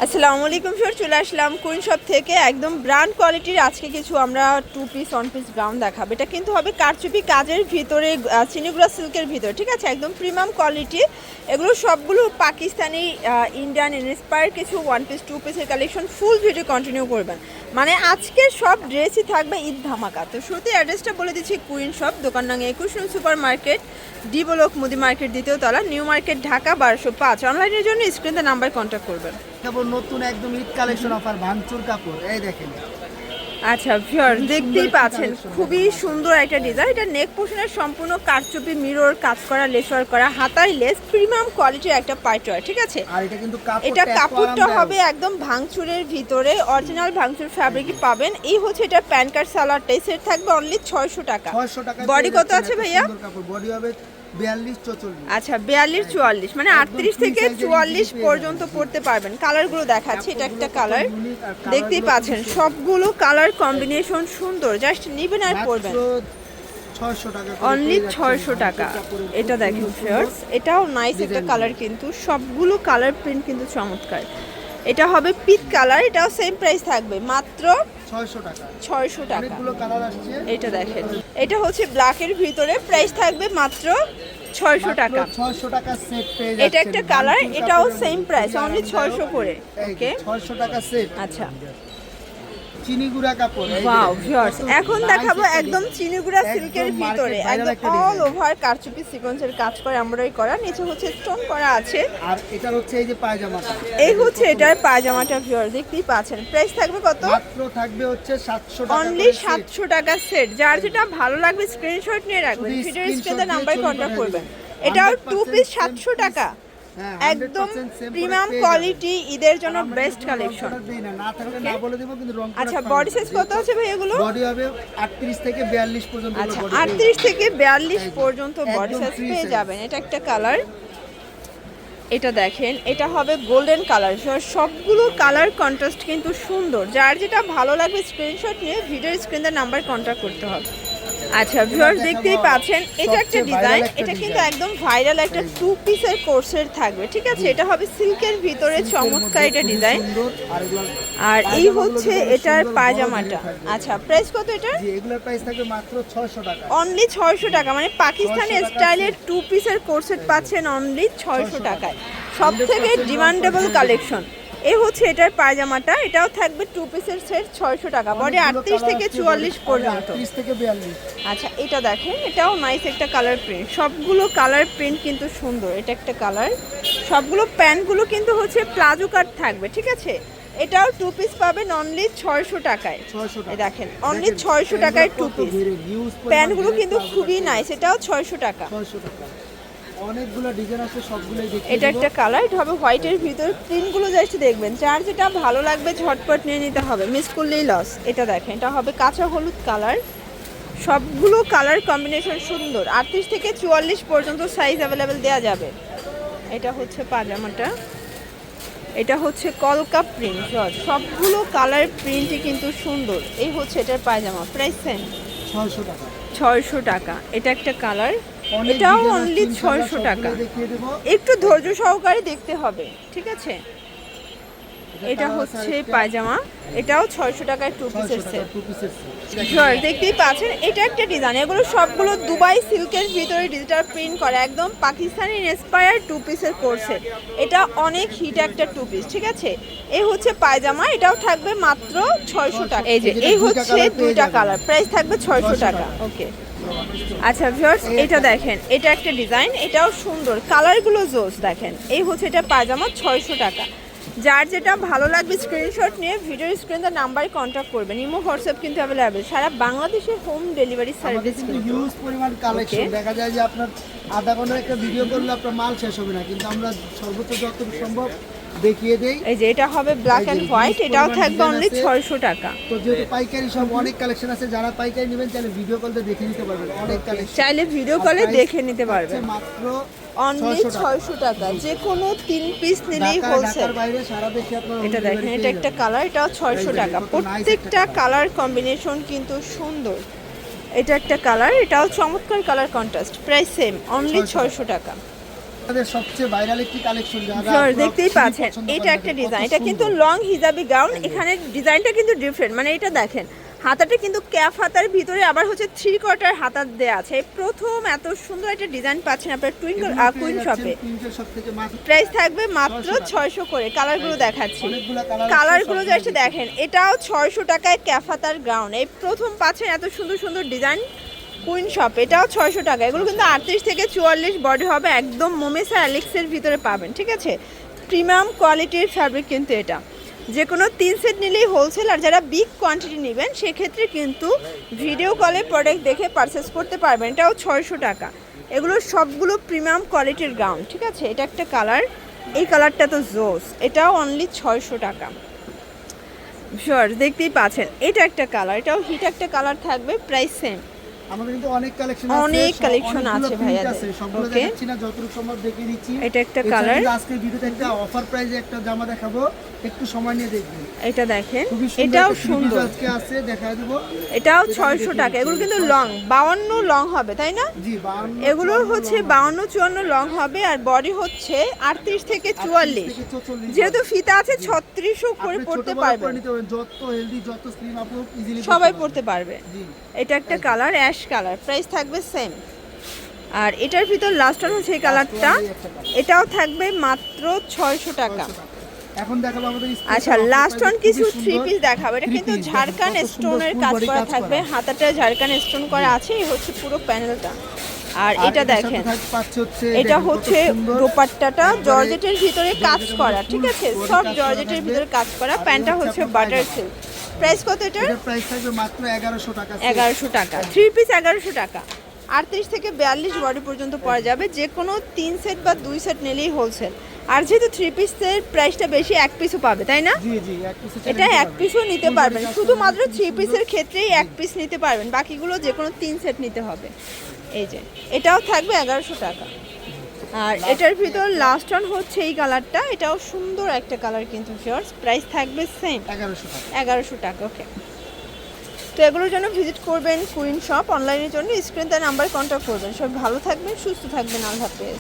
আসসালামু আলাইকুম স্যার, চলে আসলাম কুইন শপ থেকে একদম ব্র্যান্ড কোয়ালিটির। আজকে কিছু আমরা 2 পিস 1 পিস গাউন দেখাবো। এটা কিন্তু হবে কারচুপি কাজের ভিতরে, চিনিগুড়া সিল্কের ভিতরে, ঠিক আছে, একদম প্রিমিয়াম কোয়ালিটি। এগুলো সবগুলো পাকিস্তানি ইন্ডিয়ান ইন্সপায়ার কিছু 1 পিস 2 পিসের কালেকশন। ফুল ভিডিও কন্টিনিউ করবেন, মানে আজকের সব ড্রেসই থাকবে ঈদ ধামাকা। তো শুরুতে অ্যাড্রেসটা বলে দিচ্ছি, কুইন শপ, দোকান নাম 21 সুপার মার্কেট, ডি ব্লক, মুদি মার্কেট, দ্বিতীয় তলা, নিউ মার্কেট, ঢাকা 1205। অনলাইনের জন্য স্ক্রিনে নাম্বার কন্ট্যাক্ট করবেন। কেবল নতুন একদম ঈদ কালেকশন অফার ভাঙচুর কাপড় এই দেখেন। আচ্ছা ভিউয়ার, দেখতেই পাচ্ছেন খুবই সুন্দর একটা ডিজাইন। এটা নেক পোর্শনের সম্পূর্ণ কারচুপি মিরর কাজ করা, লেসওয়ার করা, হাতায় লেস, প্রিমিয়াম কোয়ালিটির একটা পাইটওয়ার, ঠিক আছে। আর এটা কিন্তু এটা কাপড়টা হবে একদম ভাঙচুরের ভিতরে, অরিজিনাল ভাঙচুর ফ্যাব্রিকই পাবেন। এই হচ্ছে এটা প্যান্ট কাট সালোয়ারটাই সেট থাকবে অনলি 600 টাকা। 600 টাকা। বডি কত আছে ভাইয়া? বডি হবে 42 44। আচ্ছা 42 44, মানে 38 থেকে 44 পর্যন্ত পড়তে পারবেন। কালারগুলো দেখাচ্ছি, এটা একটা কালার, দেখতেই পাচ্ছেন সবগুলো কালার কম্বিনেশন সুন্দর। জাস্ট নিবেন আর পরবেন। 600 টাকা অনলি 600 টাকা। এটা দেখেন ফ্রেন্ডস, এটাও নাইস একটা কালার, কিন্তু সবগুলো কালার প্রিন্ট কিন্তু চমৎকার। এটা হবে পিট কালার, এটাও সেম প্রাইস থাকবে মাত্র 600 টাকা। 600 টাকা। অনেকগুলো কালার আসছে। এটা দেখেন, এটা হচ্ছে ব্ল্যাকের ভিতরে, প্রাইস থাকবে মাত্র 600 টাকা। 600 টাকা সেট পেয়ে যাচ্ছেন। এটা একটা কালার, এটাও সেম প্রাইস, অনলি 600 করে। ওকে, 600 টাকা সেট। আচ্ছা চিনিগুড়া কাপড়। ওয়াও ভিউয়ার্স, এখন দেখাবো একদম চিনিগুড়া সিল্কের ভিতরে, একদম অল ওভার কারচুপি সিকোয়েন্সের কাজ করে, এমব্রয়ডারি করা, নিচে হচ্ছে স্টোন করা আছে। আর এটা হচ্ছে এই যে পায়জামাটা, এই হচ্ছে এটার পায়জামাটা ভিউয়ার, দেখতেই পাচ্ছেন। প্রাইস থাকবে কত? মাত্র থাকবে হচ্ছে 700 টাকা। অনলি 700 টাকা সেট। যার যেটা ভালো লাগবে স্ক্রিনশট নিয়ে রাখবেন, ভিডিওর স্ক্রিনে নাম্বার কন্টাক্ট করবেন। এটাও 2 পিস 700 টাকা, একদম প্রিমিয়াম কোয়ালিটি, ঈদের জন্য বেস্ট কালেকশন। আচ্ছা বডি সাইজ কত আছে ভাই এগুলো? বডি হবে 38 থেকে 42 পর্যন্ত। আচ্ছা 38 থেকে 42 পর্যন্ত বডি সাইজ পেয়ে যাবেন। এটা একটা কালার, এটা দেখেন, এটা হবে গোল্ডেন কালার। সবগুলো কালার কন্ট্রাস্ট কিন্তু সুন্দর। যার যেটা ভালো লাগবে স্ক্রিনশট নিয়ে ভিডিওর স্ক্রিনে নাম্বার কন্টাক্ট করতে হবে। আচ্ছা ভিউয়ার্স, দেখতেই পাচ্ছেন এটা একটা ডিজাইন, এটা কিন্তু একদম ভাইরাল একটা 2 পিসের কোর্সের থাকবে, ঠিক আছে। এটা হবে সিল্কের ভিতরে, চমৎকার এটা ডিজাইন। আর এই হচ্ছে এটার পায়জামাটা। আচ্ছা প্রাইস কত এটা? জি এগুলোর প্রাইস থাকবে মাত্র 600 টাকা। অনলি 600 টাকা, মানে পাকিস্তানি স্টাইলের 2 পিসের কোর্সেট পাচ্ছেন অনলি 600 টাকায়। সবথেকে ডিমান্ডেবল কালেকশন। এই হচ্ছে এটার পায়জামাটা, এটাও থাকবে 2 পিসের সেট, 600 টাকা। বডি 38 থেকে 44 পর্যন্ত। 38 থেকে 42। আচ্ছা এটা দেখেন, এটাও নাইস একটা কালার প্রিন্ট। সবগুলো কালার প্রিন্ট কিন্তু সুন্দর। এটা একটা কালার। সবগুলো প্যান্টগুলো কিন্তু হচ্ছে প্লাজো কাট থাকবে, ঠিক আছে। এটাও 2 পিস পাবেন অনলি 600 টাকায়। এই দেখেন অনলি 600 টাকায় 2 পিস। প্যান্টগুলো কিন্তু খুবই নাইস, এটাও 600 টাকা। 600 টাকা। অনেকগুলো ডিজাইন আছে, সবগুলোই দেখি। এটা একটা কালার, এটা হবে হোয়াইটের ভিতর। প্রিন্টগুলো জাস্ট দেখবেন, যার যেটা ভালো লাগবে ঝটপট নিয়ে নিতে হবে, মিস করলেই লস। এটা দেখেন, এটা হবে কাঁচা হলুদ কালার। সবগুলো কালার কম্বিনেশন সুন্দর। 38 থেকে 44 পর্যন্ত সাইজ অ্যাভেলেবেল দেওয়া যাবে। এটা হচ্ছে পাজামাটা, এটা হচ্ছে কলকা প্রিন্ট। সবগুলো কালার প্রিন্টই কিন্তু সুন্দর। এই হচ্ছে এটার পায়জামা, প্রাইস সেম 600 টাকা। 600 টাকা। এটা একটা কালার, এটাও অনলি 600 টাকা। একটু ধৈর্য সহকারে দেখতে হবে, ঠিক আছে। এটা হচ্ছে পায়জামা, এটাও 600 টাকায় 2 পিসের সেট। দেখতেই পাচ্ছেন এটা একটা ডিজাইন। এগুলো সবগুলো দুবাই সিল্কের ভিতরে ডিজিটাল প্রিন্ট করা, একদম পাকিস্তানি ইন্সপায়ার 2 পিসের কোর্সেট। এটা অনেক হিট একটা 2 পিস, ঠিক আছে। এই হচ্ছে পায়জামা, এটাও থাকবে মাত্র 600 টাকা। এই যে এই হচ্ছে দুইটা কালার, প্রাইস থাকবে 600 টাকা। ওকে আচ্ছা ভিউয়ার্স, এটা দেখেন, এটা একটা ডিজাইন, এটাও সুন্দর, কালারগুলো জোস। দেখেন এই হচ্ছে এটা পায়জামা, 600 টাকা। যার যেটা ভালো লাগবে স্ক্রিনশট নিয়ে ভিডিওর স্ক্রিনে নাম্বারে কন্ট্যাক্ট করবেন। ইমো হোয়াটসঅ্যাপ কিন্তু অ্যাভেলেবেল, সারা বাংলাদেশের হোম ডেলিভারি সার্ভিস। কিন্তু হিউজ পরিমাণ কালেকশন। দেখা যায় যে আপনার আধা ঘন্টার একটা ভিডিও করলে আপনার মাল শেষ হবে না, কিন্তু আমরা সর্বোচ্চ যতটুকু সম্ভব দেখিয়ে দেই। এই যে এটা হবে ব্ল্যাক এন্ড হোয়াইট, এটাও থাকবে অনলি 600 টাকা। তো যেহেতু পাইকারি সব অনেক কালেকশন আছে, যারা পাইকারি নেবেন চাইলে ভিডিও কলে দেখে নিতে পারবেন। অনেক কালেকশন চাইলে ভিডিও কলে দেখে নিতে পারবেন। মাত্র অনলি 600 টাকা। যে কোনো 3 পিস নিলেই হোলসেল। বাইরে সারা দেশে আপনারা এটা দেখেন, এটা একটা কালার, এটাও 600 টাকা। প্রত্যেকটা কালার কম্বিনেশন কিন্তু সুন্দর। এটা একটা কালার, এটাও চমৎকার colour contrast, price same only 600 টাকা। আমাদের সবচেয়ে ভাইরাল একটি কালেকশন দেখতেই পাচ্ছেন, এটা একটা ডিজাইন, এটা কিন্তু লং হিজাবি গাউন। এখানে ডিজাইনটা কিন্তু ডিফারেন্ট, মানে এটা দেখেন হাতাটা কিন্তু ক্যাফ হাতার ভিতরে আবার হচ্ছে 3/4 হাতা দেয়া আছে। প্রথম এত সুন্দর একটা ডিজাইন পাচ্ছেন আপনার কুইন শপে। প্রাইস থাকবে মাত্র 600 করে। কালারগুলো দেখাচ্ছি, কালারগুলো জাস্ট দেখেন, এটাও 600 টাকায় ক্যাফ হাতার গাউন। এই প্রথম পাচ্ছেন এত সুন্দর সুন্দর ডিজাইন কুইন শপ, এটাও 600 টাকা। এগুলো কিন্তু 38 থেকে 44 বডি হবে, একদম মোমেসা অ্যালেক্সের ভিতরে পাবেন, ঠিক আছে। প্রিমিয়াম কোয়ালিটির ফ্যাব্রিক কিন্তু এটা, যে কোনো 3 সেট নিলেই হোলসেল। আর যারা বিগ কোয়ান্টিটি নেবেন সেক্ষেত্রে কিন্তু ভিডিও কলে প্রোডাক্ট দেখে পারচেস করতে পারবেন। এটাও 600 টাকা। এগুলো সবগুলো প্রিমিয়াম কোয়ালিটির গাউন, ঠিক আছে। এটা একটা কালার, এই কালারটা তো জোস, এটাও অনলি 600 টাকা। শিওর দেখতেই পাচ্ছেন, এটা একটা কালার, এটাও হিট একটা কালার থাকবে, প্রাইস সেম। আমাদের কিন্তু অনেক কালেকশন আছে, অনেক কালেকশন আছে ভাইয়া, সবগুলো দেখাচ্ছি না, যতটুকু সম্ভব দেখিয়ে দিচ্ছি। এটা একটা কালার, আজকের ভিডিওতে একটা অফার প্রাইসে একটা জামা দেখাবো, একটু সময় নিয়ে দেখবেন। এটা দেখেন, এটাও সুন্দর, আজকে আছে দেখায় দেব। এটাও 600 টাকা। এগুলো কিন্তু লং 52 লং হবে, তাই না? জি 52, এগুলো হচ্ছে 52 54 লং হবে, আর বডি হচ্ছে 38 থেকে 44। যেহেতু ফিতা আছে 3600 করে পড়তে পারবে, যত হেলদি যত স্লিম আপু ইজিলি সবাই পড়তে পারবে। জি এটা একটা কালার, অ্যাশ কালার, প্রাইস থাকবে সেম। আর এটার ভিতর লাস্ট ওয়ান হচ্ছে এই কালারটা, এটাও থাকবে মাত্র 600 টাকা। এখন দেখাবো আমাদের আচ্ছা, লাস্ট ওয়ান কিছু 3 পিস দেখাবো। এটা কিন্তু ঝাড়খান স্টোনের কাজ করা থাকবে, হাতাটা ঝাড়খান স্টোন করা আছে, এই হচ্ছে পুরো প্যানেলটা। আর এটা দেখেন, এটা হচ্ছে দোপাট্টাটা জর্জেটের ভিতরে কাজ করা, ঠিক আছে, সব জর্জেটের ভিতরে কাজ করা। প্যান্টটা হচ্ছে বাটার সিল্ক। প্রাইস কত এটার? প্রাইস থাকবে মাত্র 1100 টাকা। 1100 টাকা, 3 পিস 1100 টাকা। 38 থেকে 42 বডি পর্যন্ত পাওয়া যাবে, যে কোনো 3 সেট বা 2 সেট নিলেই হোলসেল। আর যেহেতু 3 পিসের প্রাইসটা বেশি, 1 পিসও পাবে, তাই না? জি জি, 1 পিস এটা 1 পিসও নিতে পারবেন, শুধুমাত্র 3 পিসের ক্ষেত্রেই 1 পিস নিতে পারবেন, বাকিগুলো যে কোনো 3 সেট নিতে হবে। এই যে এটাও থাকবে 1100 টাকা। আর এটার ভিতর লাস্ট ওয়ান হচ্ছে এই কালারটা, এটাও সুন্দর একটা কালার কিন্তু ফিওর্স। প্রাইস থাকবে সেম 1100 টাকা। 1100 টাকা, ওকে। তো এগুলোর জন্য ভিজিট করবেন কুইন শপ। অনলাইনের জন্য স্ক্রিন তার নাম্বার কন্ট্যাক্ট করবেন। সব ভালো থাকবেন, সুস্থ থাকবেন, আল্লাহ হাফেজ।